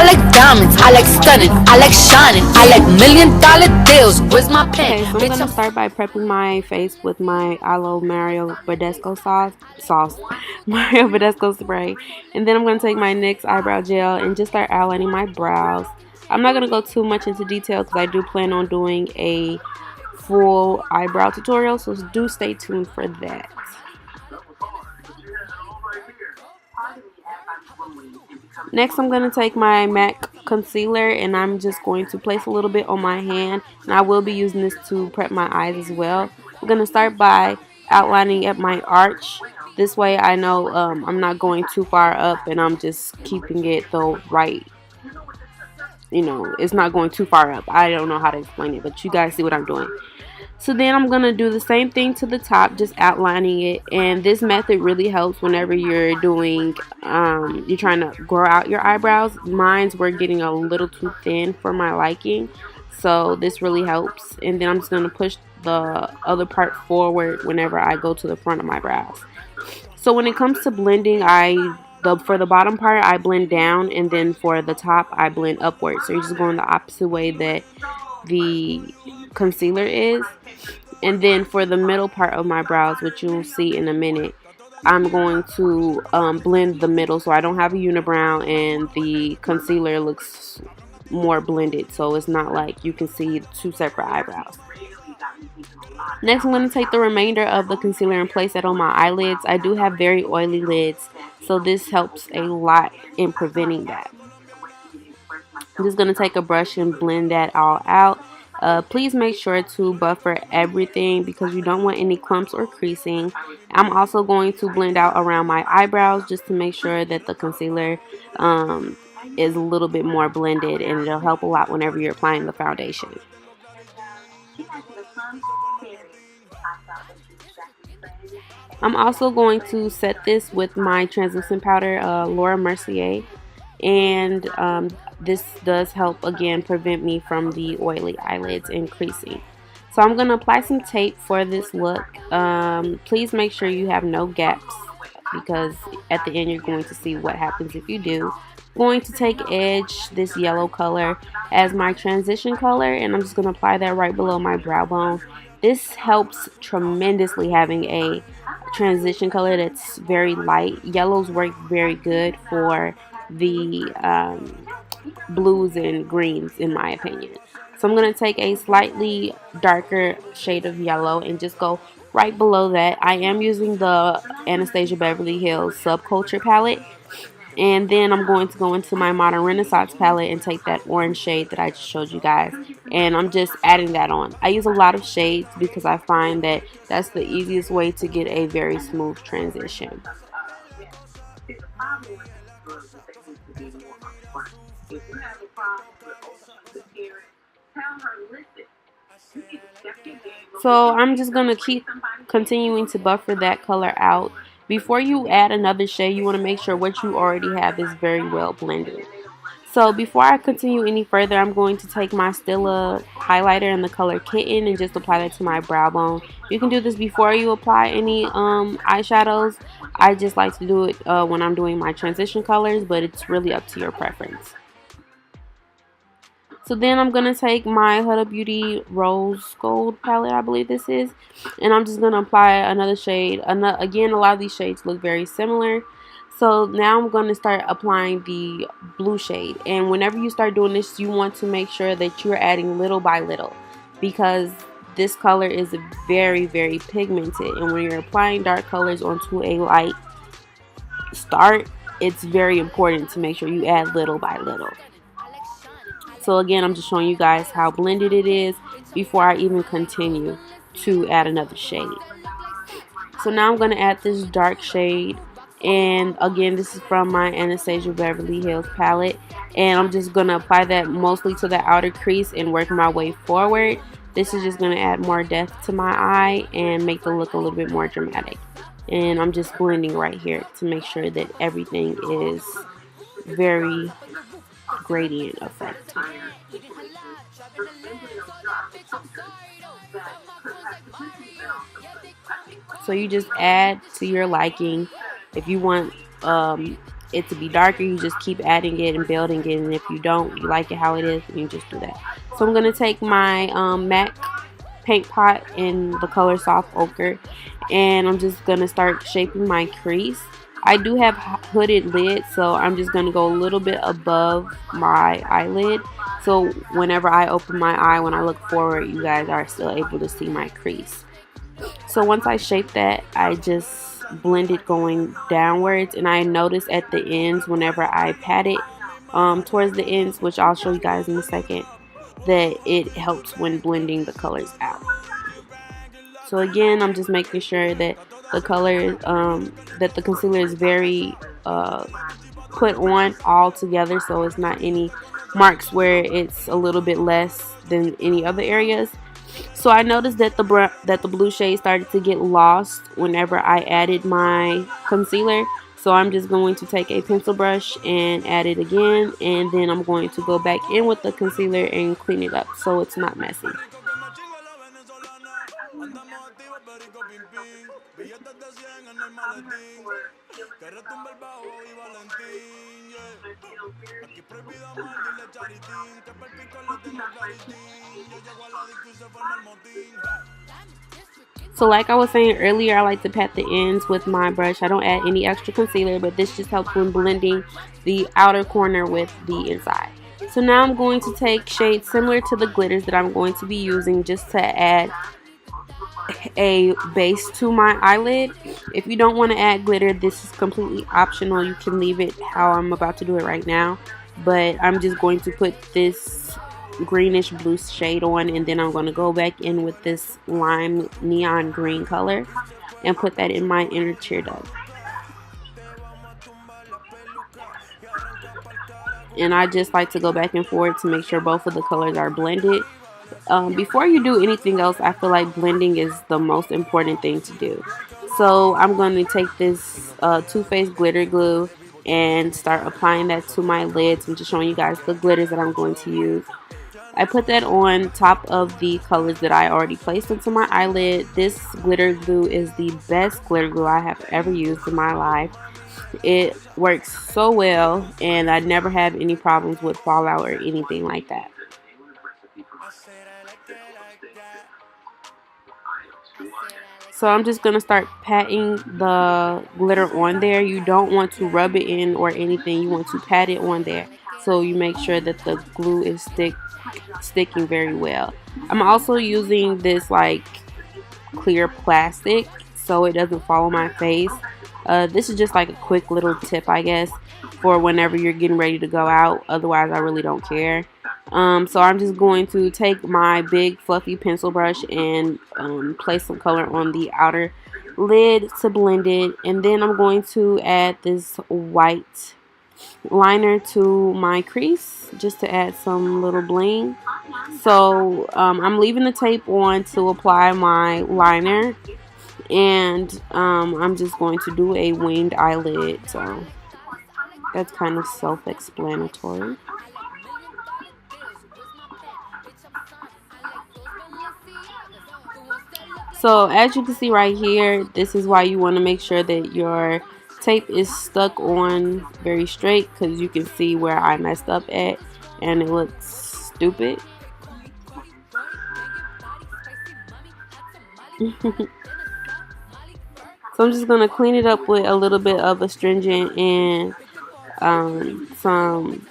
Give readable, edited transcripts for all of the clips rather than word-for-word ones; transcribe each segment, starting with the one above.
I like diamonds, I like stunning, I like shining, I like $1,000,000 deals. Where's my pen? Okay, so I'm gonna start by prepping my face with my Aloe Mario Badescu Mario Badescu spray, and then I'm gonna take my NYX eyebrow gel and just start outlining my brows. I'm not gonna go too much into detail because I do plan on doing a full eyebrow tutorial, so do stay tuned for that. Next, I'm going to take my MAC concealer and I'm just going to place a little bit on my hand, and I will be using this to prep my eyes as well. I'm going to start by outlining at my arch. This way I know I'm not going too far up and I'm just keeping it the right, it's not going too far up. I don't know how to explain it, but you guys see what I'm doing. So then I'm going to do the same thing to the top, just outlining it. And this method really helps whenever you're doing, you're trying to grow out your eyebrows. Mine's were getting a little too thin for my liking. So this really helps. And then I'm just going to push the other part forward whenever I go to the front of my brows. So when it comes to blending, for the bottom part, I blend down. And then for the top, I blend upward. So you're just going the opposite way that the concealer is. And then for the middle part of my brows, which you'll see in a minute, I'm going to blend the middle so I don't have a unibrow and the concealer looks more blended, so it's not like you can see two separate eyebrows. Next, I'm going to take the remainder of the concealer and place it on my eyelids. I do have very oily lids, so this helps a lot in preventing that. I'm just going to take a brush and blend that all out. Please make sure to buffer everything because you don't want any clumps or creasing. I'm also going to blend out around my eyebrows just to make sure that the concealer is a little bit more blended, and it'll help a lot whenever you're applying the foundation. I'm also going to set this with my translucent powder, Laura Mercier, and this does help again prevent me from the oily eyelids and creasing. So I'm going to apply some tape for this look. Please make sure you have no gaps because at the end you're going to see what happens if you do. I'm going to take Edge, this yellow color, as my transition color, and I'm just going to apply that right below my brow bone. This helps tremendously having a transition color that's very light. Yellows work very good for the blues and greens in my opinion. So I'm going to take a slightly darker shade of yellow and just go right below that. I am using the Anastasia Beverly Hills Subculture palette, and then I'm going to go into my Modern Renaissance palette and take that orange shade that I just showed you guys, and I'm just adding that on. I use a lot of shades because I find that that's the easiest way to get a very smooth transition. So I'm just going to keep continuing to buffer that color out. Before you add another shade, you want to make sure what you already have is very well blended. So before I continue any further, I'm going to take my Stila highlighter in the color Kitten and just apply that to my brow bone. You can do this before you apply any eyeshadows. I just like to do it when I'm doing my transition colors, but it's really up to your preference. So then I'm going to take my Huda Beauty Rose Gold palette, I believe this is, and I'm just going to apply another shade. Again, a lot of these shades look very similar. So now I'm going to start applying the blue shade. And whenever you start doing this, you want to make sure that you're adding little by little because this color is very, very pigmented. And when you're applying dark colors onto a light start, it's very important to make sure you add little by little. So again, I'm just showing you guys how blended it is before I even continue to add another shade. So now I'm going to add this dark shade, and again, this is from my Anastasia Beverly Hills palette, and I'm just going to apply that mostly to the outer crease and work my way forward. This is just going to add more depth to my eye and make the look a little bit more dramatic. And I'm just blending right here to make sure that everything is very gradient effect. So you just add to your liking. If you want it to be darker, you just keep adding it and building it. And if you don't, you like it how it is, then you just do that. So I'm going to take my MAC paint pot in the color soft ochre, and I'm just going to start shaping my crease. I do have hooded lids, so I'm just going to go a little bit above my eyelid, so whenever I open my eye, when I look forward, you guys are still able to see my crease. So once I shape that, I just blend it going downwards, and I notice at the ends, whenever I pat it towards the ends, which I'll show you guys in a second, that it helps when blending the colors out. So again, I'm just making sure that the color, that the concealer is very put on all together, so it's not any marks where it's a little bit less than any other areas. So I noticed that the blue shade started to get lost whenever I added my concealer. So I'm just going to take a pencil brush and add it again, and then I'm going to go back in with the concealer and clean it up so it's not messy. So like I was saying earlier, I like to pat the ends with my brush. I don't add any extra concealer, but this just helps when blending the outer corner with the inside. So now I'm going to take shades similar to the glitters that I'm going to be using just to add a base to my eyelid. If you don't want to add glitter, this is completely optional. You can leave it how I'm about to do it right now, but I'm just going to put this greenish blue shade on, and then I'm going to go back in with this lime neon green color and put that in my inner tear duct. And I just like to go back and forth to make sure both of the colors are blended. Before you do anything else, I feel like blending is the most important thing to do. So I'm going to take this Too Faced glitter glue and start applying that to my lids. I'm just showing you guys the glitters that I'm going to use. I put that on top of the colors that I already placed into my eyelid. This glitter glue is the best glitter glue I have ever used in my life. It works so well, and I never have any problems with fallout or anything like that. So I'm just going to start patting the glitter on there. You don't want to rub it in or anything. You want to pat it on there so you make sure that the glue is sticking very well. I'm also using this like clear plastic so it doesn't fall on my face. This is just like a quick little tip, I guess, for whenever you're getting ready to go out. Otherwise, I really don't care. So I'm just going to take my big fluffy pencil brush and place some color on the outer lid to blend it. And then I'm going to add this white liner to my crease just to add some little bling. So I'm leaving the tape on to apply my liner. And I'm just going to do a winged eyelid, so that's kind of self-explanatory. So as you can see right here, this is why you want to make sure that your tape is stuck on very straight, because you can see where I messed up at and it looks stupid. So I'm just going to clean it up with a little bit of astringent and some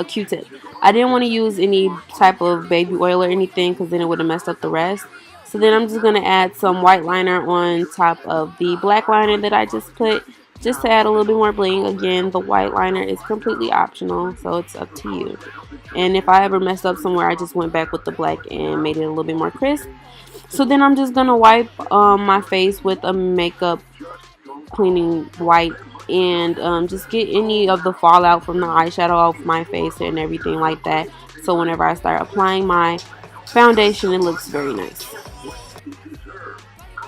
Q-tip. I didn't want to use any type of baby oil or anything because then it would have messed up the rest. So then I'm just going to add some white liner on top of the black liner that I just put, just to add a little bit more bling. Again, the white liner is completely optional, so it's up to you. And if I ever messed up somewhere, I just went back with the black and made it a little bit more crisp. So then I'm just going to wipe my face with a makeup cleaning wipe and just get any of the fallout from the eyeshadow off my face and everything like that. So whenever I start applying my foundation, it looks very nice.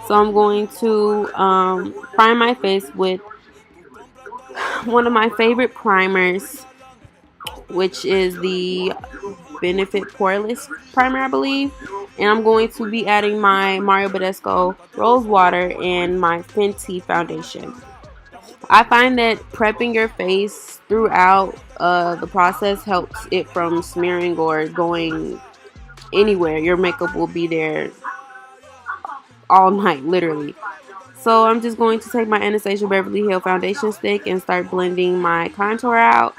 So I'm going to prime my face with one of my favorite primers, which is the Benefit Poreless primer, I believe. And I'm going to be adding my Mario Badescu Rose Water and my Fenty foundation. I find that prepping your face throughout the process helps it from smearing or going anywhere. Your makeup will be there all night, literally. So I'm just going to take my Anastasia Beverly Hills foundation stick and start blending my contour out.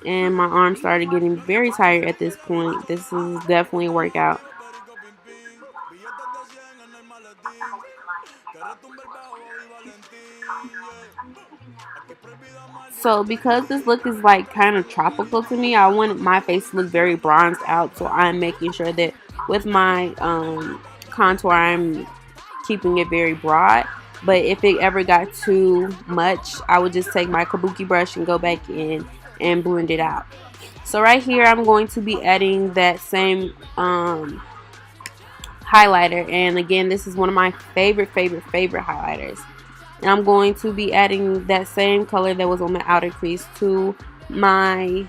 And my arm started getting very tired at this point. This is definitely a workout. So because this look is like kind of tropical to me, I wanted my face to look very bronzed out. So I'm making sure that with my contour, I'm keeping it very broad. But if it ever got too much, I would just take my kabuki brush and go back in and blend it out. So right here, I'm going to be adding that same highlighter. And again, this is one of my favorite highlighters. And I'm going to be adding that same color that was on the outer crease to my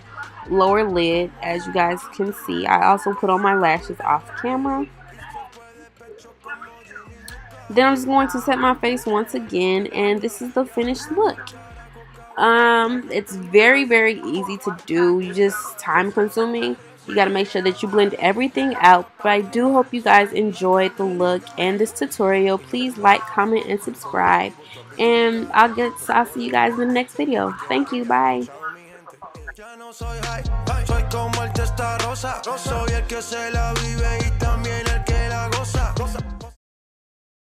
lower lid, as you guys can see. I also put on my lashes off camera. Then I'm just going to set my face once again, and this is the finished look. It's very easy to do. You just time consuming. You got to make sure that you blend everything out. But I do hope you guys enjoyed the look and this tutorial. Please like, comment, and subscribe. And I'll see you guys in the next video. Thank you. Bye. Ya no soy high, soy como el testarossa. Soy el que se la vive y también el que la goza.